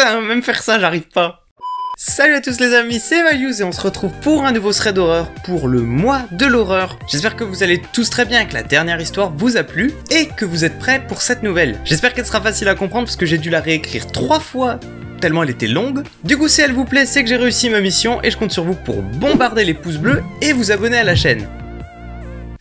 Putain, même faire ça, j'arrive pas. Salut à tous les amis, c'est Values et on se retrouve pour un nouveau thread d'horreur pour le mois de l'horreur. J'espère que vous allez tous très bien, que la dernière histoire vous a plu et que vous êtes prêts pour cette nouvelle. J'espère qu'elle sera facile à comprendre parce que j'ai dû la réécrire 3 fois tellement elle était longue. Du coup, si elle vous plaît, c'est que j'ai réussi ma mission et je compte sur vous pour bombarder les pouces bleus et vous abonner à la chaîne.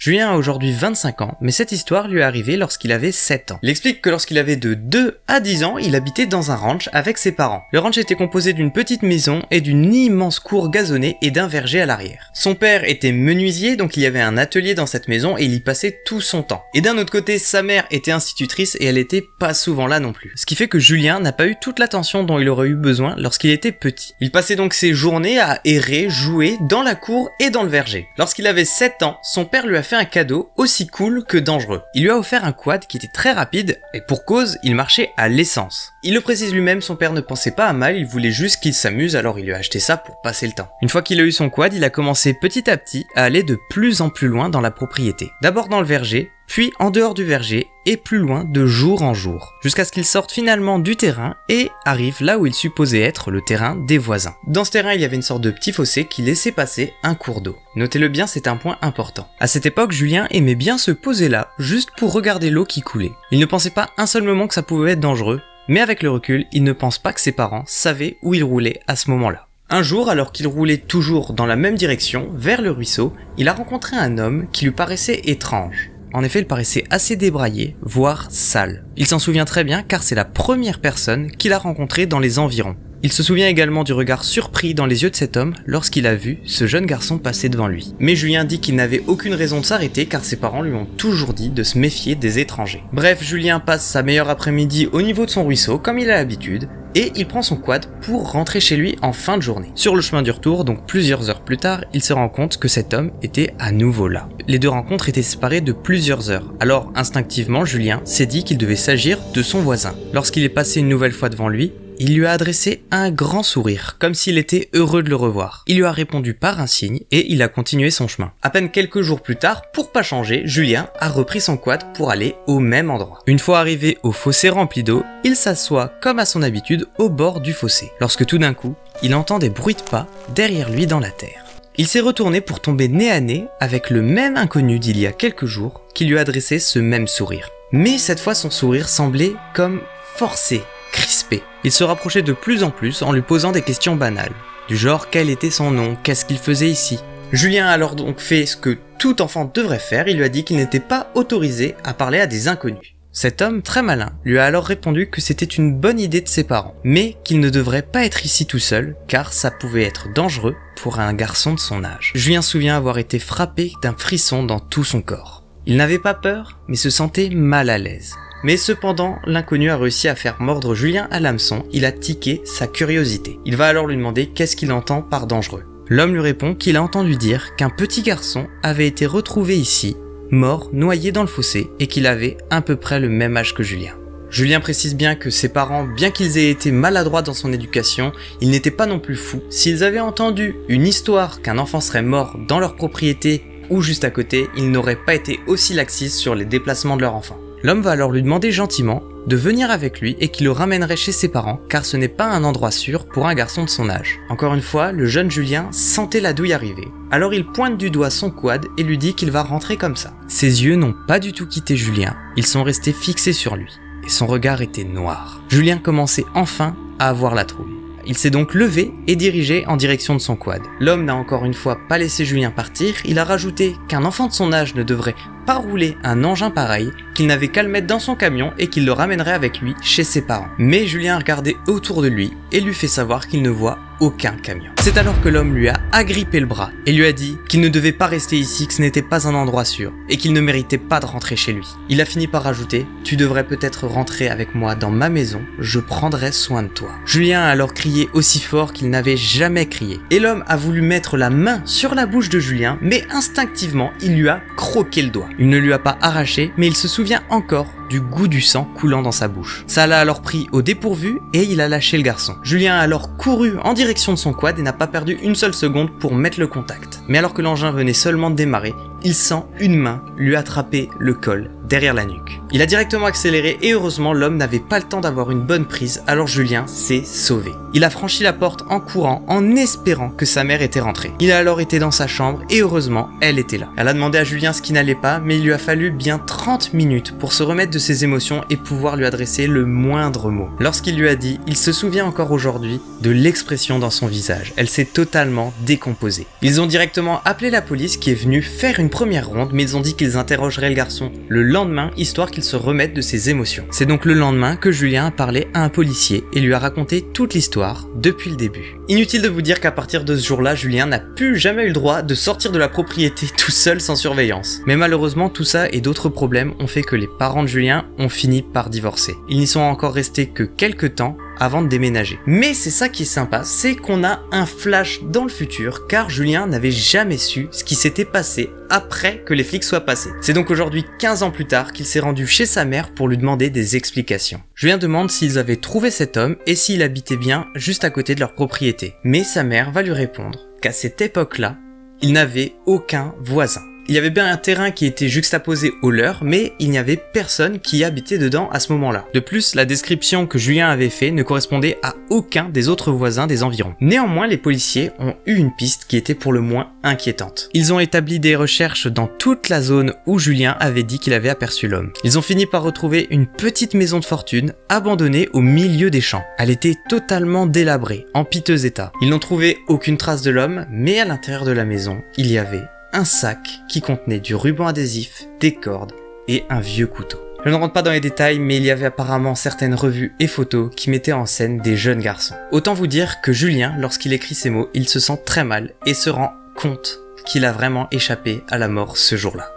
Julien a aujourd'hui 25 ans, mais cette histoire lui est arrivée lorsqu'il avait 7 ans. Il explique que lorsqu'il avait de 2 à 10 ans, il habitait dans un ranch avec ses parents. Le ranch était composé d'une petite maison et d'une immense cour gazonnée et d'un verger à l'arrière. Son père était menuisier, donc il y avait un atelier dans cette maison et il y passait tout son temps. Et d'un autre côté, sa mère était institutrice et elle était pas souvent là non plus. Ce qui fait que Julien n'a pas eu toute l'attention dont il aurait eu besoin lorsqu'il était petit. Il passait donc ses journées à errer, jouer dans la cour et dans le verger. Lorsqu'il avait 7 ans, son père lui a fait un cadeau aussi cool que dangereux. Il lui a offert un quad qui était très rapide et pour cause, il marchait à l'essence. Il le précise lui-même, son père ne pensait pas à mal, il voulait juste qu'il s'amuse, alors il lui a acheté ça pour passer le temps. Une fois qu'il a eu son quad, il a commencé petit à petit à aller de plus en plus loin dans la propriété. D'abord dans le verger, puis en dehors du verger et plus loin de jour en jour, jusqu'à ce qu'il sorte finalement du terrain et arrive là où il supposait être le terrain des voisins. Dans ce terrain, il y avait une sorte de petit fossé qui laissait passer un cours d'eau. Notez-le bien, c'est un point important. À cette époque, Julien aimait bien se poser là, juste pour regarder l'eau qui coulait. Il ne pensait pas un seul moment que ça pouvait être dangereux, mais avec le recul, il ne pense pas que ses parents savaient où il roulait à ce moment-là. Un jour, alors qu'il roulait toujours dans la même direction, vers le ruisseau, il a rencontré un homme qui lui paraissait étrange. En effet, il paraissait assez débraillé, voire sale. Il s'en souvient très bien car c'est la première personne qu'il a rencontrée dans les environs. Il se souvient également du regard surpris dans les yeux de cet homme lorsqu'il a vu ce jeune garçon passer devant lui. Mais Julien dit qu'il n'avait aucune raison de s'arrêter car ses parents lui ont toujours dit de se méfier des étrangers. Bref, Julien passe sa meilleure après-midi au niveau de son ruisseau comme il a l'habitude et il prend son quad pour rentrer chez lui en fin de journée. Sur le chemin du retour, donc plusieurs heures plus tard, il se rend compte que cet homme était à nouveau là. Les deux rencontres étaient séparées de plusieurs heures, alors instinctivement Julien s'est dit qu'il devait s'agir de son voisin. Lorsqu'il est passé une nouvelle fois devant lui, il lui a adressé un grand sourire, comme s'il était heureux de le revoir. Il lui a répondu par un signe et il a continué son chemin. À peine quelques jours plus tard, pour pas changer, Julien a repris son quad pour aller au même endroit. Une fois arrivé au fossé rempli d'eau, il s'assoit comme à son habitude au bord du fossé, lorsque tout d'un coup, il entend des bruits de pas derrière lui dans la terre. Il s'est retourné pour tomber nez à nez avec le même inconnu d'il y a quelques jours qui lui a adressé ce même sourire. Mais cette fois, son sourire semblait comme forcé, crispé. Il se rapprochait de plus en plus en lui posant des questions banales, du genre quel était son nom, qu'est-ce qu'il faisait ici. Julien a alors donc fait ce que tout enfant devrait faire, il lui a dit qu'il n'était pas autorisé à parler à des inconnus. Cet homme, très malin, lui a alors répondu que c'était une bonne idée de ses parents, mais qu'il ne devrait pas être ici tout seul, car ça pouvait être dangereux pour un garçon de son âge. Julien se souvient avoir été frappé d'un frisson dans tout son corps. Il n'avait pas peur, mais se sentait mal à l'aise. Mais cependant, l'inconnu a réussi à faire mordre Julien à l'hameçon, il a tiqué sa curiosité. Il va alors lui demander qu'est-ce qu'il entend par dangereux. L'homme lui répond qu'il a entendu dire qu'un petit garçon avait été retrouvé ici, mort, noyé dans le fossé, et qu'il avait à peu près le même âge que Julien. Julien précise bien que ses parents, bien qu'ils aient été maladroits dans son éducation, ils n'étaient pas non plus fous. S'ils avaient entendu une histoire qu'un enfant serait mort dans leur propriété ou juste à côté, ils n'auraient pas été aussi laxistes sur les déplacements de leur enfant. L'homme va alors lui demander gentiment de venir avec lui et qu'il le ramènerait chez ses parents car ce n'est pas un endroit sûr pour un garçon de son âge. Encore une fois, le jeune Julien sentait la douille arriver. Alors il pointe du doigt son quad et lui dit qu'il va rentrer comme ça. Ses yeux n'ont pas du tout quitté Julien, ils sont restés fixés sur lui et son regard était noir. Julien commençait enfin à avoir la trouille. Il s'est donc levé et dirigé en direction de son quad. L'homme n'a encore une fois pas laissé Julien partir, il a rajouté qu'un enfant de son âge ne devrait pas rouler un engin pareil, qu'il n'avait qu'à le mettre dans son camion et qu'il le ramènerait avec lui chez ses parents. Mais Julien a regardé autour de lui et lui fait savoir qu'il ne voit aucun camion. C'est alors que l'homme lui a agrippé le bras et lui a dit qu'il ne devait pas rester ici, que ce n'était pas un endroit sûr et qu'il ne méritait pas de rentrer chez lui. Il a fini par rajouter « Tu devrais peut-être rentrer avec moi dans ma maison, je prendrai soin de toi ». Julien a alors crié aussi fort qu'il n'avait jamais crié. Et l'homme a voulu mettre la main sur la bouche de Julien, mais instinctivement, il lui a croqué le doigt. Il ne lui a pas arraché, mais il se souvient encore du goût du sang coulant dans sa bouche. Ça l'a alors pris au dépourvu et il a lâché le garçon. Julien a alors couru en direction de son quad et n'a pas perdu une seule seconde pour mettre le contact. Mais alors que l'engin venait seulement de démarrer, il sent une main lui attraper le col derrière la nuque. Il a directement accéléré et heureusement l'homme n'avait pas le temps d'avoir une bonne prise, alors Julien s'est sauvé. Il a franchi la porte en courant en espérant que sa mère était rentrée. Il a alors été dans sa chambre et heureusement elle était là. Elle a demandé à Julien ce qui n'allait pas, mais il lui a fallu bien 30 minutes pour se remettre de ses émotions et pouvoir lui adresser le moindre mot. Lorsqu'il lui a dit, il se souvient encore aujourd'hui de l'expression dans son visage. Elle s'est totalement décomposée. Ils ont directement appelé la police qui est venue faire une première ronde, mais ils ont dit qu'ils interrogeraient le garçon le lendemain histoire qu'il se remette de ses émotions. C'est donc le lendemain que Julien a parlé à un policier et lui a raconté toute l'histoire depuis le début. Inutile de vous dire qu'à partir de ce jour-là, Julien n'a plus jamais eu le droit de sortir de la propriété tout seul sans surveillance. Mais malheureusement, tout ça et d'autres problèmes ont fait que les parents de Julien ont fini par divorcer. Ils n'y sont encore restés que quelques temps avant de déménager. Mais c'est ça qui est sympa, c'est qu'on a un flash dans le futur, car Julien n'avait jamais su ce qui s'était passé après que les flics soient passés. C'est donc aujourd'hui 15 ans plus tard qu'il s'est rendu chez sa mère pour lui demander des explications. Julien demande s'ils avaient trouvé cet homme et s'il habitait bien juste à côté de leur propriété. Mais sa mère va lui répondre qu'à cette époque-là, il n'avait aucun voisin. Il y avait bien un terrain qui était juxtaposé au leur, mais il n'y avait personne qui habitait dedans à ce moment-là. De plus, la description que Julien avait fait ne correspondait à aucun des autres voisins des environs. Néanmoins, les policiers ont eu une piste qui était pour le moins inquiétante. Ils ont établi des recherches dans toute la zone où Julien avait dit qu'il avait aperçu l'homme. Ils ont fini par retrouver une petite maison de fortune abandonnée au milieu des champs. Elle était totalement délabrée, en piteux état. Ils n'ont trouvé aucune trace de l'homme, mais à l'intérieur de la maison, il y avait un sac qui contenait du ruban adhésif, des cordes et un vieux couteau. Je ne rentre pas dans les détails, mais il y avait apparemment certaines revues et photos qui mettaient en scène des jeunes garçons. Autant vous dire que Julien, lorsqu'il écrit ces mots, il se sent très mal et se rend compte qu'il a vraiment échappé à la mort ce jour-là.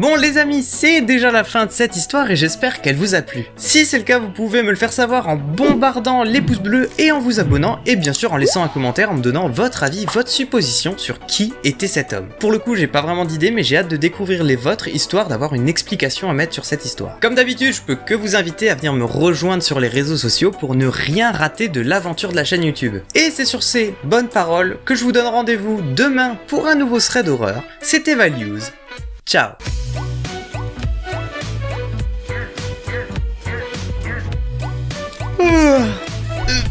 Bon les amis, c'est déjà la fin de cette histoire et j'espère qu'elle vous a plu. Si c'est le cas, vous pouvez me le faire savoir en bombardant les pouces bleus et en vous abonnant et bien sûr en laissant un commentaire en me donnant votre avis, votre supposition sur qui était cet homme. Pour le coup, j'ai pas vraiment d'idée mais j'ai hâte de découvrir les vôtres histoire d'avoir une explication à mettre sur cette histoire. Comme d'habitude, je peux que vous inviter à venir me rejoindre sur les réseaux sociaux pour ne rien rater de l'aventure de la chaîne YouTube. Et c'est sur ces bonnes paroles que je vous donne rendez-vous demain pour un nouveau thread d'horreur. C'était Values. Ciao.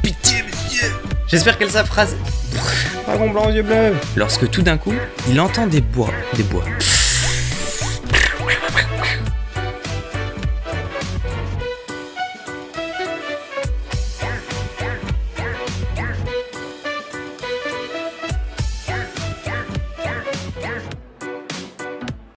Pitié, monsieur. J'espère qu'elle sa phrase. Dragon blanc aux yeux bleus. Lorsque tout d'un coup, il entend des bois.